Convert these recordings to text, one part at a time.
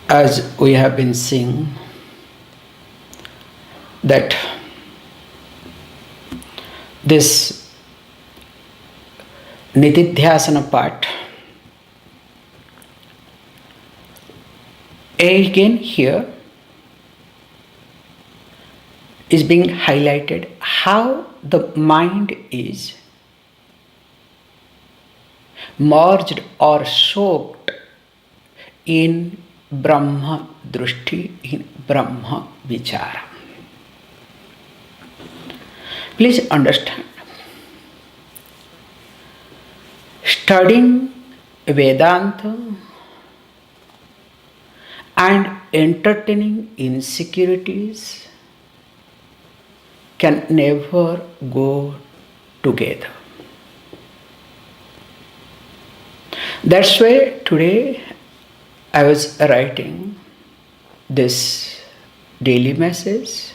As we have been seeing that this nitidhyasana part, again here is being highlighted how the mind is merged or soaked in Brahma Drushti, in Brahma Vichara. Please understand, studying Vedanta and entertaining insecurities can never go together. That's why today I was writing this daily message,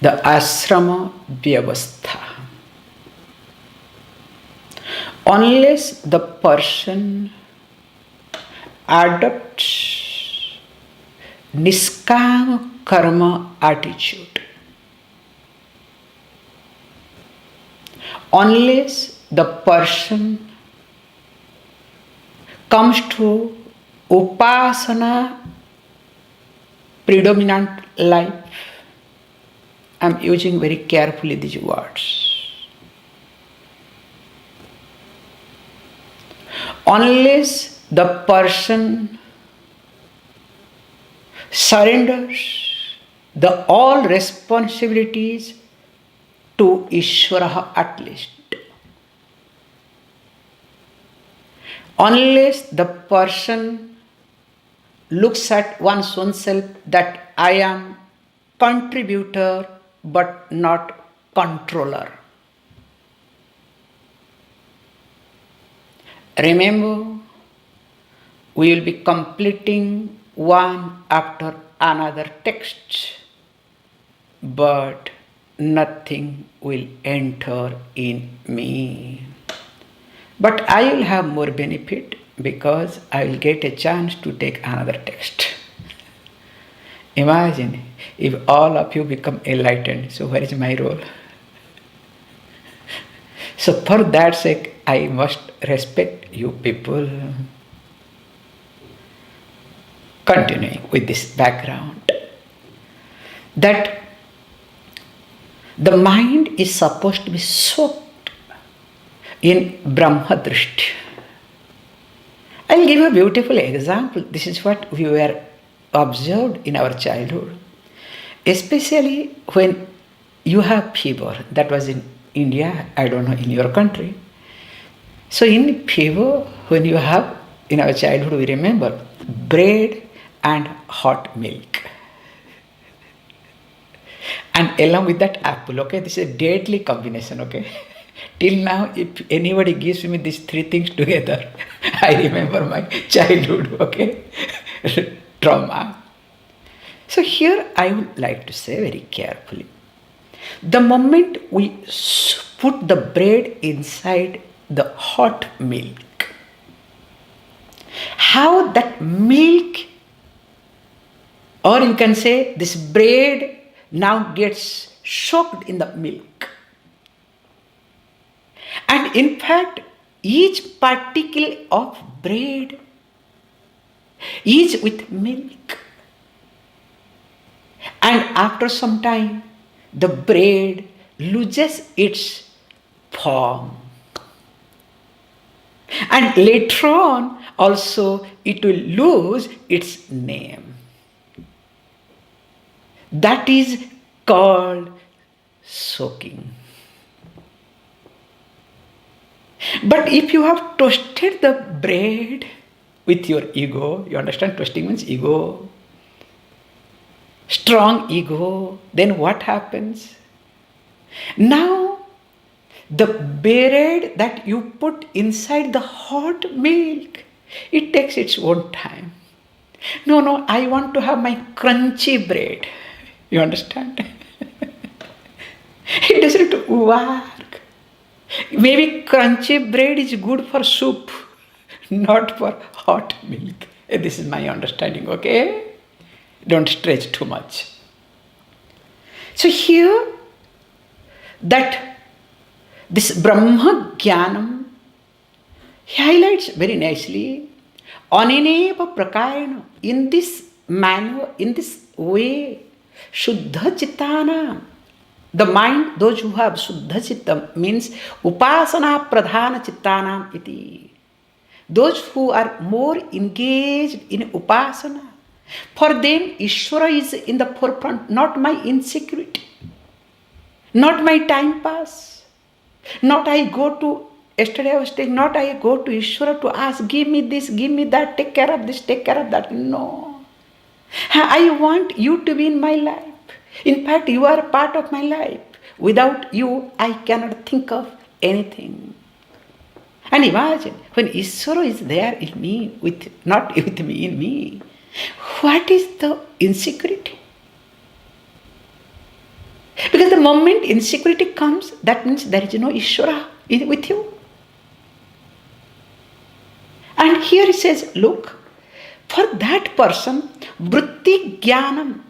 the ashrama vyavastha. Unless the person adopts niškāma karma attitude, unless the person comes to upasana predominant life, I'm using very carefully these words. Unless the person surrenders the all responsibilities to Ishvara at least, unless the person looks at one's own self that I am contributor but not controller. Remember, we will be completing one after another text, but nothing will enter in me. But I will have more benefit because I will get a chance to take another text. Imagine if all of you become enlightened, so where is my role? So for that sake, I must respect you people. Continuing with this background, that the mind is supposed to be soaked in Brahma Drishti. I'll give a beautiful example. This is what we were observed in our childhood, especially when you have fever. That was in India, I don't know in your country. So in fever, when you have, in our childhood we remember, bread and hot milk. And along with that apple, okay, this is a deadly combination, okay. Till now, if anybody gives me these three things together, I remember my childhood, okay, trauma. So here I would like to say very carefully, the moment we put the bread inside the hot milk, how that milk, or you can say this bread now gets soaked in the milk. And in fact, each particle of bread is with milk. And after some time, the bread loses its form. And later on, also, it will lose its name. That is called soaking. But if you have toasted the bread with your ego, you understand, toasting means ego, strong ego, then what happens? Now, the bread that you put inside the hot milk, it takes its own time. No, I want to have my crunchy bread. You understand? It doesn't work. Maybe crunchy bread is good for soup, not for hot milk. This is my understanding, okay? Don't stretch too much. So here, that this Brahma Jnanam, he highlights very nicely, Aneneva Prakarena, in this manner, in this way, Shuddha Chittana, the mind, those who have Shuddha Chittam, means Upasana Pradhana Chittanam iti. Those who are more engaged in Upasana, for them Ishvara is in the forefront, not my insecurity, not my time pass, not I go to, yesterday I was saying, not I go to Ishvara to ask, give me this, give me that, take care of this, take care of that. No. I want you to be in my life. In fact, you are a part of my life. Without you, I cannot think of anything. And imagine, when Ishvara is there in me, not with me, in me, what is the insecurity? Because the moment insecurity comes, that means there is no Ishvara with you. And here he says, look, for that person, vritti jnanam.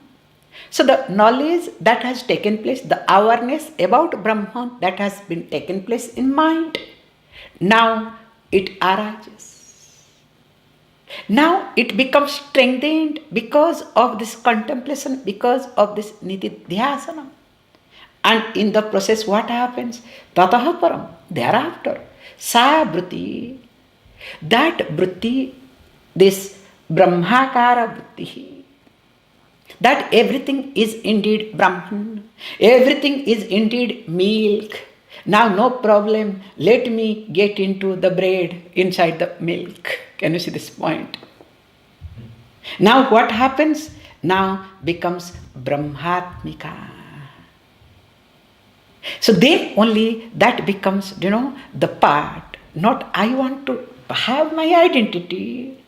So the knowledge that has taken place, the awareness about Brahman that has been taken place in mind, now it arises. Now it becomes strengthened because of this contemplation, because of this nityaṁ. And in the process, what happens? Tataha param, thereafter, sa vritti, that vritti, this brahmakara vritti, that everything is indeed Brahman, everything is indeed milk. Now no problem, let me get into the bread inside the milk. Can you see this point? Now what happens? Now becomes Brahmatmika. So then only that becomes, the part, not I want to have my identity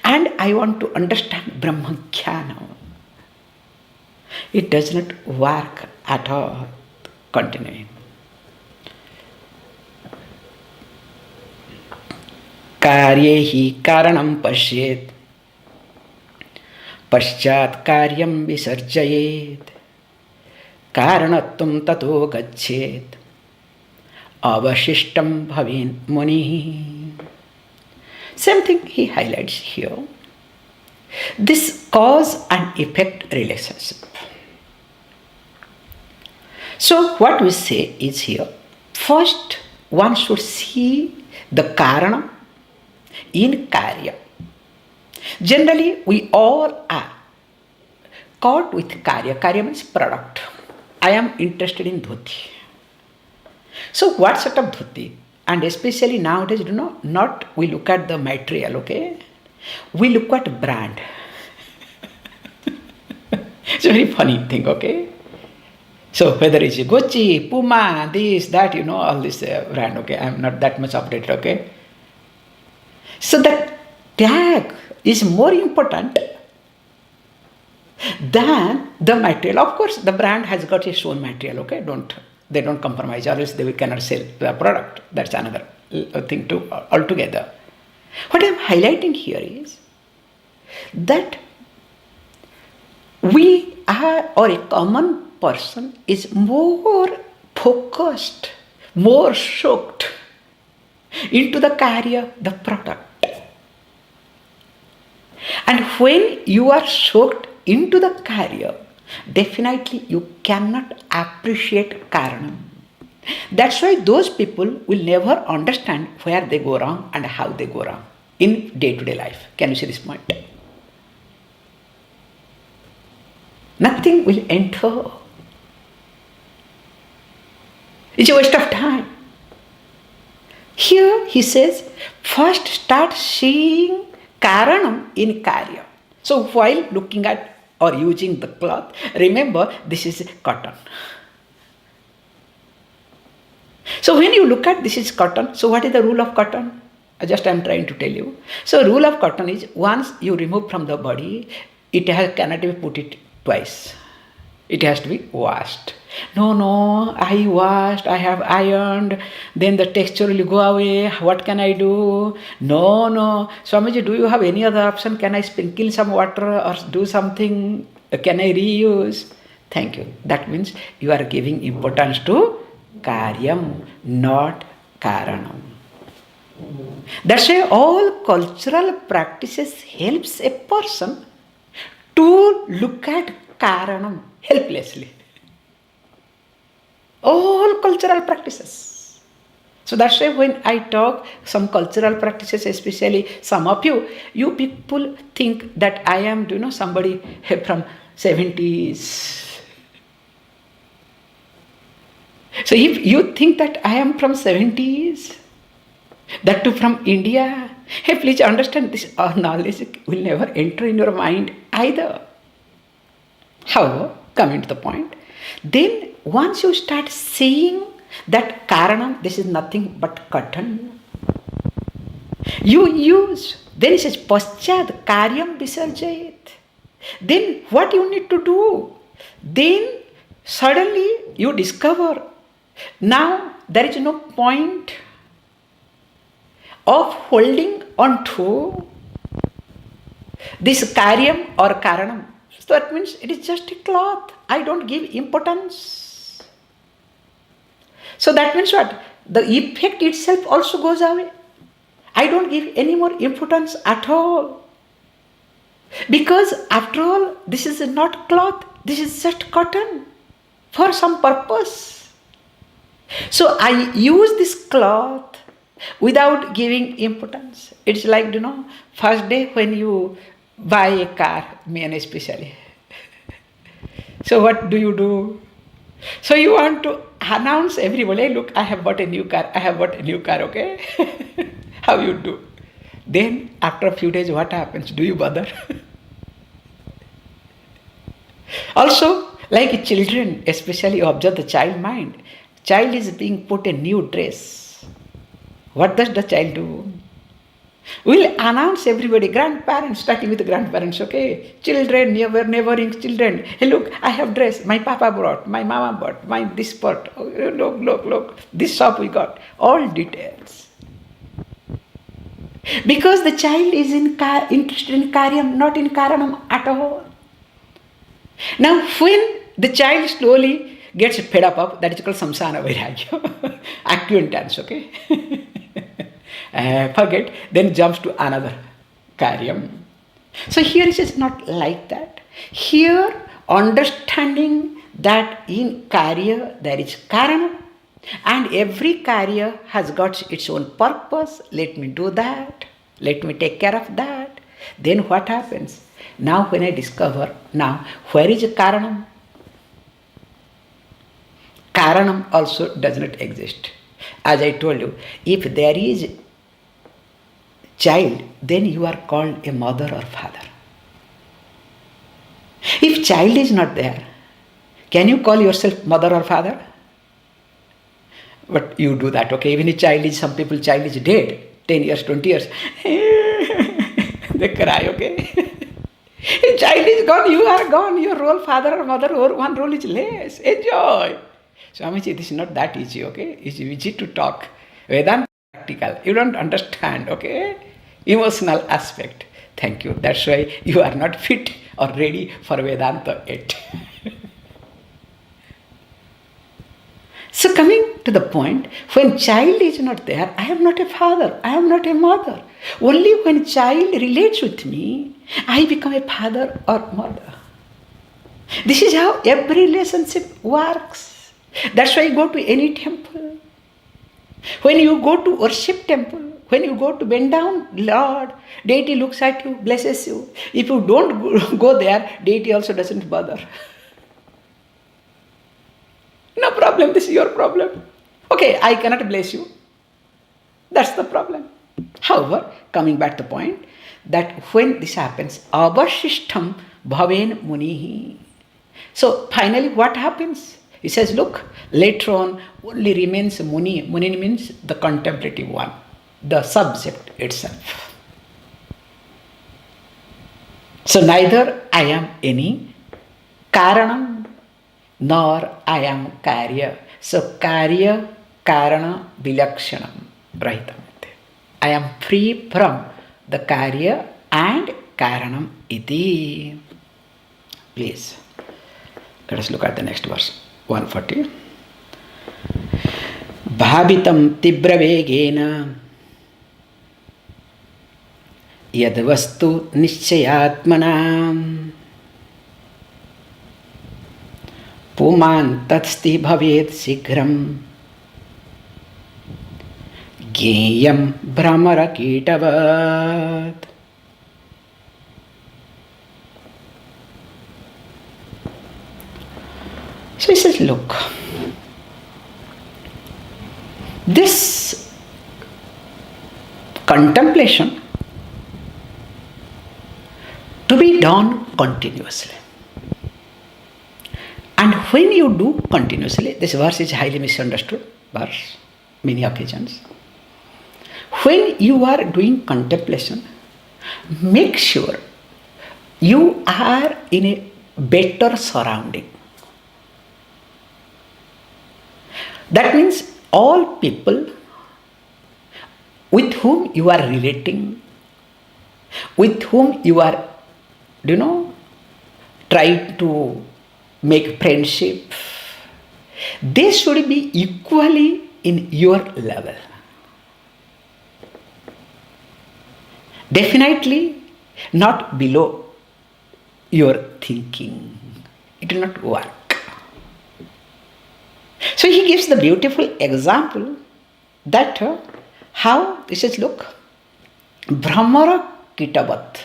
and I want to understand Brahmajnana. It does not work at all. Continuing. Kārye hi Kāraṇaṁ paśyet, paścāt kāryaṁ visarjayet, Kāraṇatvaṁ tato gacchет, avaśiṣṭaṁ bhaven muniḥ. Same thing he highlights here. This cause and effect relationship. So what we say is here, first one should see the Kāraṇaṁ in Kārya. Generally, we all are caught with Kārya. Kārya means product. I am interested in dhoti. So what sort of dhoti? And especially nowadays, not we look at the material, okay? We look at brand. It's a very funny thing, okay? So whether it's Gucci, Puma, this, that, all this brand, okay? I'm not that much updated, okay? So that tag is more important than the material. Of course, the brand has got its own material, okay? They don't compromise, or else they cannot sell the product. That's another thing too, altogether. What I'm highlighting here is that we are, or a common person is more focused, more soaked into the Kārya, the product. And when you are soaked into the Kārya, definitely you cannot appreciate Kāraṇaṁ. That's why those people will never understand where they go wrong and how they go wrong in day-to-day life. Can you see this point? Nothing will enter. It's a waste of time. Here he says, first start seeing Kāraṇaṁ in Kārya. So while looking at or using the cloth, remember this is cotton. So when you look at this is cotton, so what is the rule of cotton? Just I am trying to tell you. So rule of cotton is once you remove from the body, cannot be put it twice. It has to be washed. No, no, I washed, I have ironed, then the texture will go away. What can I do? No, no. Swamiji, do you have any other option? Can I sprinkle some water or do something? Can I reuse? Thank you. That means you are giving importance to Kāryaṁ, not Kāraṇaṁ. That's why all cultural practices helps a person to look at Kāraṇaṁ helplessly. All cultural practices. So that's why when I talk some cultural practices, especially some of you people think that I am, somebody from 70s. So if you think that I am from 70s, that too from India, hey, please understand this knowledge will never enter in your mind either. However, coming to the point, then once you start seeing that Kāraṇaṁ, this is nothing but cotton, you use, then it says paścāt, kāryaṁ visarjayet. Then what you need to do? Then suddenly you discover now there is no point of holding on to this Kāryaṁ or Kāraṇaṁ. So that means it is just a cloth. I don't give importance. So that means what? The effect itself also goes away. I don't give any more importance at all. Because after all, this is not cloth. This is just cotton for some purpose. So I use this cloth without giving importance. It's like, first day when you buy a car, men especially. So what do? So you want to announce everybody, look, I have bought a new car, okay? How you do? Then after a few days, what happens? Do you bother? Also, like children, especially you observe the child mind. Child is being put a new dress. What does the child do? We'll announce everybody, grandparents, starting with the grandparents, okay? Children, neighboring children. Hey, look, I have dress. My papa brought, my mama bought, my this pot. Oh, look. This shop we got. All details. Because the child is interested in Kāryaṁ, not in Kāraṇaṁ at all. Now, when the child slowly gets fed up, that is called samsana vairagya, acquaintance, okay? Forget, then jumps to another Kāryaṁ. So here it is not like that. Here, understanding that in Kārya there is Kāraṇaṁ, and every Kārya has got its own purpose. Let me do that. Let me take care of that. Then what happens? Now when I discover, now where is Kāraṇaṁ? Kāraṇaṁ also does not exist. As I told you, if there is child, then you are called a mother or father. If child is not there, can you call yourself mother or father? But you do that, okay? Even if some people child is dead, 10 years, 20 years, they cry, okay? If child is gone, you are gone. Your role, father or mother, or one role is less. Enjoy. Swamiji, this is not that easy, okay? It's easy to talk. Vedanta practical. You don't understand, okay? Emotional aspect. Thank you. That's why you are not fit or ready for Vedanta yet. So coming to the point, when child is not there, I am not a father, I am not a mother. Only when child relates with me, I become a father or mother. This is how every relationship works. That's why you go to any temple. When you go to worship temple, when you go to bend down, Lord, deity looks at you, blesses you. If you don't go there, deity also doesn't bother. No problem, this is your problem. Okay, I cannot bless you. That's the problem. However, coming back to the point, that when this happens, avaśiṣṭaṁ bhaven muniḥ. So finally what happens? He says, look, later on only remains muni. Muni means the contemplative one, the subject itself. So neither I am any Kāraṇaṁ, nor I am Kārya. So Kārya, Kāraṇa, vilokayet, rahitam. I am free from the Kārya and Kāraṇaṁ iti. Please, let us look at the next verse, 140. Bhāvitaṁ tīvravegena yad vastu niścayātmanā Pumānס taddhi bhavet shīghraṁ jñeyaṁ bhramara kīṭavat. So he says, look, this contemplation to be done continuously. And when you do continuously, this verse is highly misunderstood verse, many occasions. When you are doing contemplation, make sure you are in a better surrounding. That means all people with whom you are relating, with whom you are, trying to make friendship, they should be equally in your level. Definitely not below your thinking. It will not work. So he gives the beautiful example that how, he says, look, bhramara kīṭavat.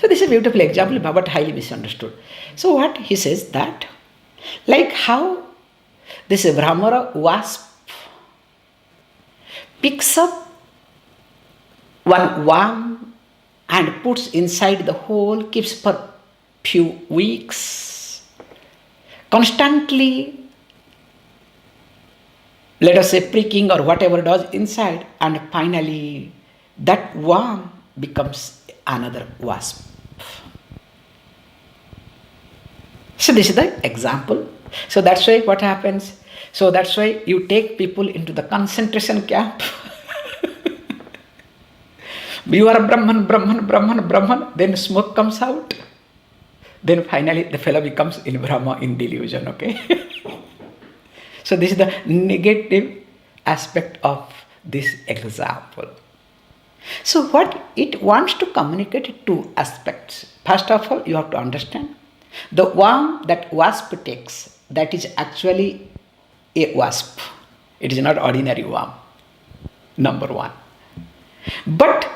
So this is a beautiful example, but highly misunderstood. So what he says that, like how this bhramara wasp picks up one worm and puts inside the hole, keeps for few weeks, constantly, let us say pricking or whatever it does inside, and finally that worm becomes another wasp. So this is the example. So that's why what happens? So that's why you take people into the concentration camp. You are Brahman, then smoke comes out. Then finally the fellow becomes in Brahma, in delusion, okay? So this is the negative aspect of this example. So what it wants to communicate two aspects. First of all, you have to understand the worm that wasp takes, that is actually a wasp. It is not ordinary worm, number one. But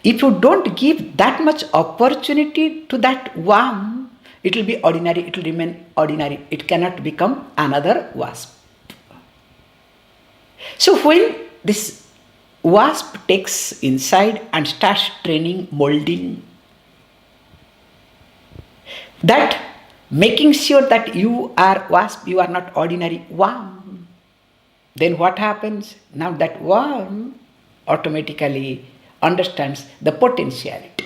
if you don't give that much opportunity to that worm, it will be ordinary, it will remain ordinary. It cannot become another wasp. So when this wasp takes inside and starts training, molding, that making sure that you are wasp, you are not ordinary worm, then what happens? Now that worm automatically understands the potentiality.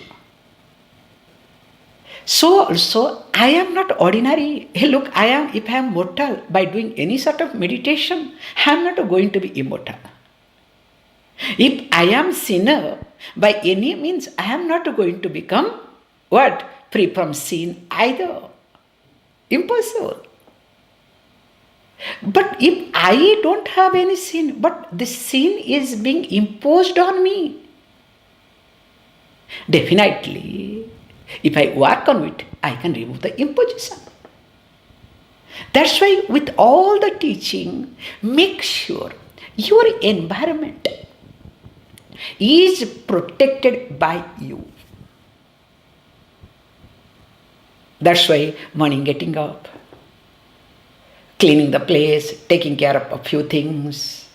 So also, I am not ordinary. Hey, look, if I am mortal, by doing any sort of meditation, I am not going to be immortal. If I am sinner, by any means, I am not going to become what? Free from sin either. Impossible. But if I don't have any sin, but the sin is being imposed on me, definitely, if I work on it, I can remove the imposition. That's why with all the teaching, make sure your environment is protected by you. That's why morning getting up, cleaning the place, taking care of a few things,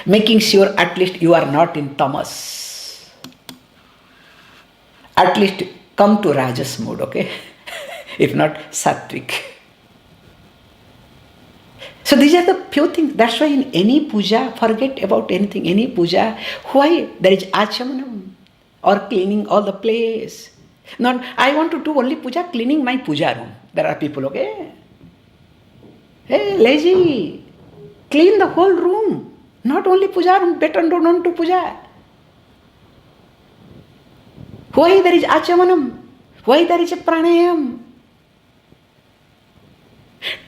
making sure at least you are not in tamas. At least come to rajas mode, okay? If not, sattvic. So these are the few things. That's why in any puja, forget about anything, any puja, why there is achamanam or cleaning all the place. Not, I want to do only puja, cleaning my puja room. There are people, okay? Hey, lazy, clean the whole room. Not only puja room, better don't do puja. Why there is achamanam? Why there is a pranayam?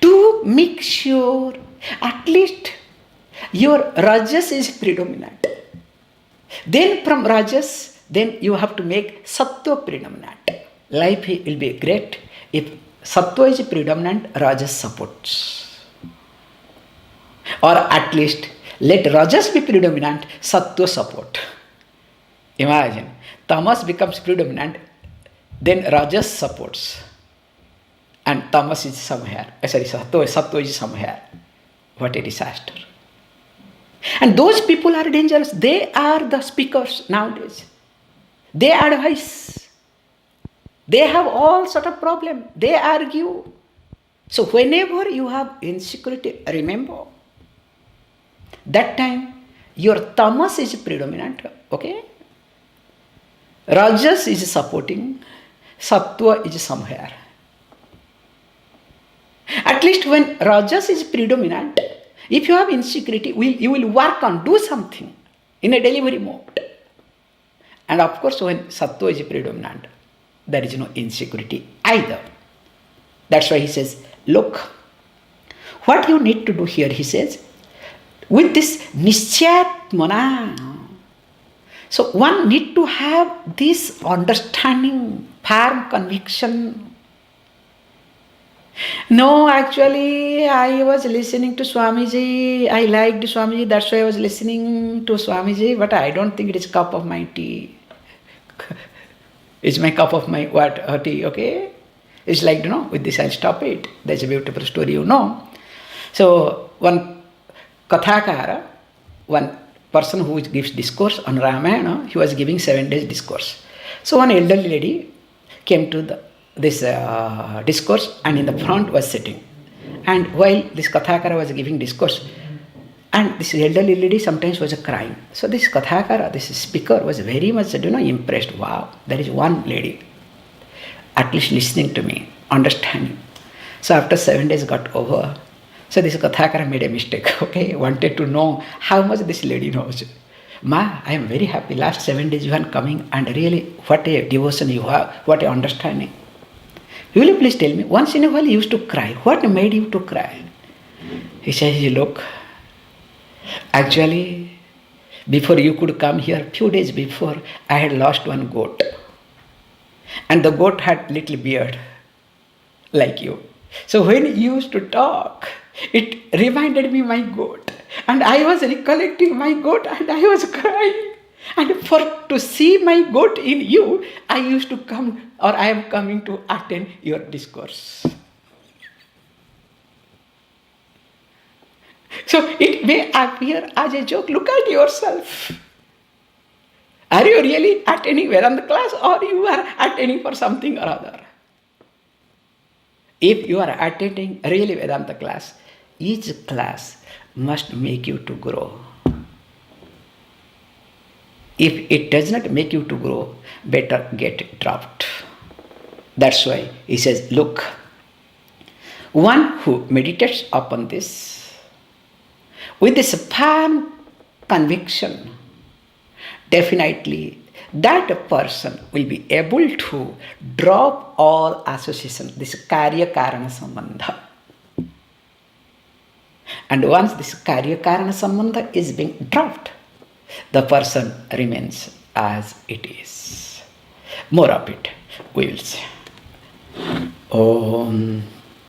To make sure at least your rajas is predominant. Then from rajas, then you have to make sattva predominant. Life will be great if sattva is predominant, rajas supports. Or at least let rajas be predominant, sattva support. Imagine, tamas becomes predominant, then rajas supports. And tamas is somewhere. Sattva is somewhere. What a disaster. And those people are dangerous. They are the speakers nowadays. They advise. They have all sort of problem. They argue. So whenever you have insecurity, remember, that time your tamas is predominant, okay? Rajas is supporting, sattva is somewhere. At least when rajas is predominant, if you have insecurity, you will work on, do something in a delivery mode. And of course, when sattva is predominant, there is no insecurity either. That's why he says, look, what you need to do here, he says, with this niścayātmanā. So one need to have this understanding, firm conviction. No, actually, I was listening to Swamiji. I liked Swamiji, that's why I was listening to Swamiji, but I don't think it is cup of my tea. It's my cup of my tea, okay? It's like, with this I'll stop it. That's a beautiful story, So, one kathakara, one person who gives discourse on Ramayana, he was giving 7 days discourse. So, one elderly lady came to this discourse, and in the front was sitting. And while this kathakara was giving discourse, and this elderly lady sometimes was crying. So this kathakara, this speaker, was very much impressed. Wow, there is one lady at least listening to me, understanding. So after 7 days got over, so this kathakara made a mistake, okay, wanted to know how much this lady knows. Ma, I am very happy, last 7 days you are coming, and really what a devotion you have, what a understanding. Will you please tell me, once in a while you used to cry, what made you to cry? He says, look, actually, before you could come here, few days before, I had lost one goat. And the goat had little beard, like you. So when you used to talk, it reminded me my goat. And I was recollecting my goat and I was crying. And to see my goat in you, I used to come, or I am coming to attend your discourse. So it may appear as a joke. Look at yourself. Are you really attending Vedanta class, or you are attending for something or other? If you are attending really Vedanta class, each class must make you to grow. If it does not make you to grow, better get dropped. That's why he says, look, one who meditates upon this, with this firm conviction, definitely that person will be able to drop all association, this Kārye Kāraṇa sambandha. And once this Kārye Kāraṇa sambandha is being dropped, the person remains as it is. More of it we will see. Om